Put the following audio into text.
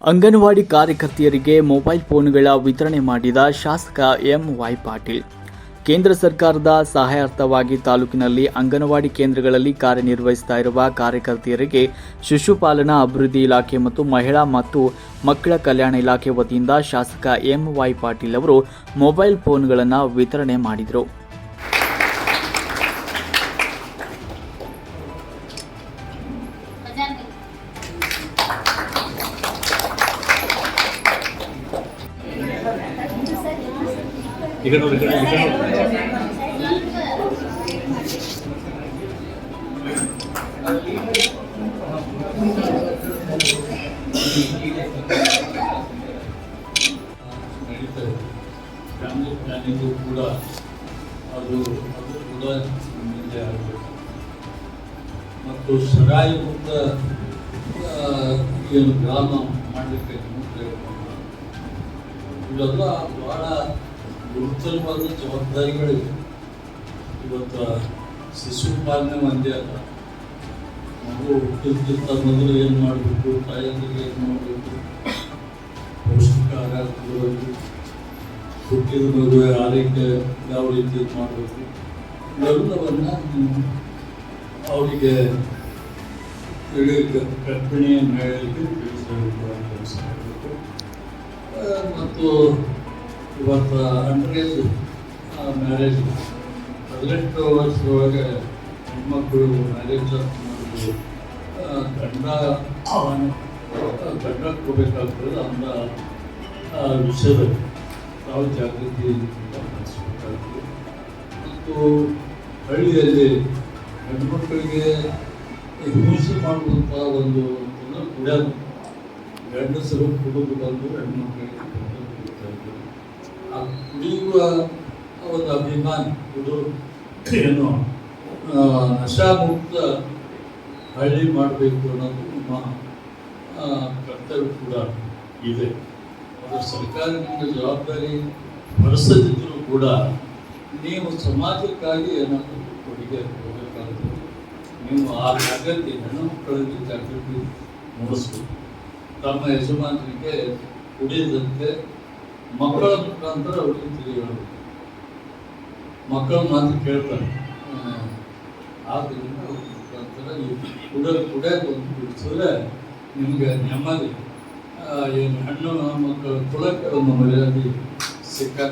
ಅಂಗನವಾಡಿ ಕಾರ್ಯಕರ್ತೆಯರಿಗೆ ಮೊಬೈಲ್ ಫೋನ್ಗಳ ವಿತರಣೆ ಮಾಡಿದ ಶಾಸಕ ಎಂ.ವೈ. ಪಾಟೀಲ್. ಕೇಂದ್ರ ಸರ್ಕಾರದ ಸಹಾಯಾರ್ಥವಾಗಿ ತಾಲೂಕಿನಲ್ಲಿ ಅಂಗನವಾಡಿ ಕೇಂದ್ರಗಳಲ್ಲಿ ಕಾರ್ಯನಿರ್ವಹಿಸ್ತಾ ಇರುವ ಕಾರ್ಯಕರ್ತೆಯರಿಗೆ ಶಿಶುಪಾಲನಾ ಅಭಿವೃದ್ಧಿ ಇಲಾಖೆ ಮತ್ತು ಮಹಿಳಾ ಮತ್ತು ಮಕ್ಕಳ ಕಲ್ಯಾಣ ಇಲಾಖೆ ವತಿಯಿಂದ ಶಾಸಕ ಎಂ.ವೈ. ಪಾಟೀಲ್ ಅವರು ಮೊಬೈಲ್ ಫೋನ್ಗಳನ್ನು ವಿತರಣೆ ಮಾಡಿದರು. ಫ್ಯಾಮಿಲಿ ಪ್ಲಾನಿಂಗು ಕೂಡ ಅದು ಕೂಡ ಮುಂದೆ ಆಗಬೇಕು ಮತ್ತು ಸರಾಯಿ ಮುಕ್ತ ಏನು ಗ್ರಾಮ ಮಾಡಲಿಕ್ಕೆ ಇವೆಲ್ಲ ಭಾಳ ಗುರುತರವಾದ ಜವಾಬ್ದಾರಿಗಳಿವೆ. ಇವತ್ತು ಶಿಶು ಪಾಲನೆ ಒಂದೇ ಅಲ್ಲ, ಮಗು ಹುಟ್ಟಿದ್ಕಿಂತ ಮೊದಲು ಏನು ಮಾಡಬೇಕು, ತಾಯಂದಿರಿಗೆ ಏನು ಮಾಡಬೇಕು, ಪೌಷ್ಟಿಕ ಆಹಾರ ಕೊಡಬೇಕು, ಹುಟ್ಟಿದ ಮಗುವೆ ಆರೈಕೆ ಯಾವ ರೀತಿ ಮಾಡಬೇಕು, ಇವೆಲ್ಲವನ್ನು ಅವರಿಗೆ ಗರ್ಭಿಣಿ ಮಹಿಳೆಯರಿಗೆ ತಿಳಿಸಬೇಕು ಕೆಲಸ ಮಾಡಬೇಕು. ಮತ್ತು ಇವತ್ತು ಅಂಡರ್ ಮ್ಯಾರೇಜ್ 18 ವರ್ಷದೊಳಗೆ ಹೆಣ್ಮಕ್ಳು ಮ್ಯಾರೇಜ್ ಮಾಡೋದು ಗಂಡ ಕೊಡಬೇಕಾಗ್ತದೆ ಅನ್ನೋ ವಿಷಯದಲ್ಲಿ ನಾವು ಜಾಗೃತಿ ನಡೆಸಬೇಕಾಗ್ತದೆ. ಮತ್ತು ಹಳ್ಳಿಯಲ್ಲಿ ಹೆಣ್ಮಕ್ಳಿಗೆ ಹಿಂಸೆ ಮಾಡುವಂಥ ಒಂದು ಕುಡಿಯೋದು, ಗಂಡಸರು ಕುಡಿದು ಬಂದು ಹೆಣ್ಮಕ್ಳಿಗೆ ಆ ಕುಡಿಯುವ ಒಂದು ಅಭಿಮಾನ ಏನು ನಶಾಮುಕ್ತ ಹಳ್ಳಿ ಮಾಡಬೇಕು ಅನ್ನೋದು ನಮ್ಮ ಕರ್ತವ್ಯ ಕೂಡ ಇದೆ. ಅದು ಸರ್ಕಾರದಿಂದ ಜವಾಬ್ದಾರಿ ಹೊರಿಸದಿದ್ದರೂ ಕೂಡ ನೀವು ಸಮಾಜಕ್ಕಾಗಿ ಏನಾದರೂ ಕೊಡುಗೆ ಕೊಡಬೇಕಾಗ್ತದೆ. ನೀವು ಆ ಜಾಗೃತಿ ಹೆಣ್ಣುಮಕ್ಕಳಲ್ಲಿ ಜಾಗೃತಿ ಮೂಡಿಸ್ಬೇಕು. ತಮ್ಮ ಯಜಮಾನರಿಗೆ ಕುಡಿಯದಂತೆ ಮಕ್ಕಳ ಮುಖಾಂತರ ಅವರಿಗೆ ತಿಳಿಯಬೇಕು. ಮಕ್ಕಳ ಮಾತು ಕೇಳ್ತಾರೆ, ಆದ್ದರಿಂದ ಅವ್ರ ಮುಖಾಂತರ ಕುಡಿಯೋಕೆ ಒಂದು ಬಿಡಿಸಿದ್ರೆ ನಿಮಗೆ ನೆಮ್ಮದಿ, ಏನು ಹೆಣ್ಣು ಮಕ್ಕಳ ಕುಲಕ್ಕೆ ಒಂದು ಮರ್ಯಾದೆ ಸಿಕ್ಕ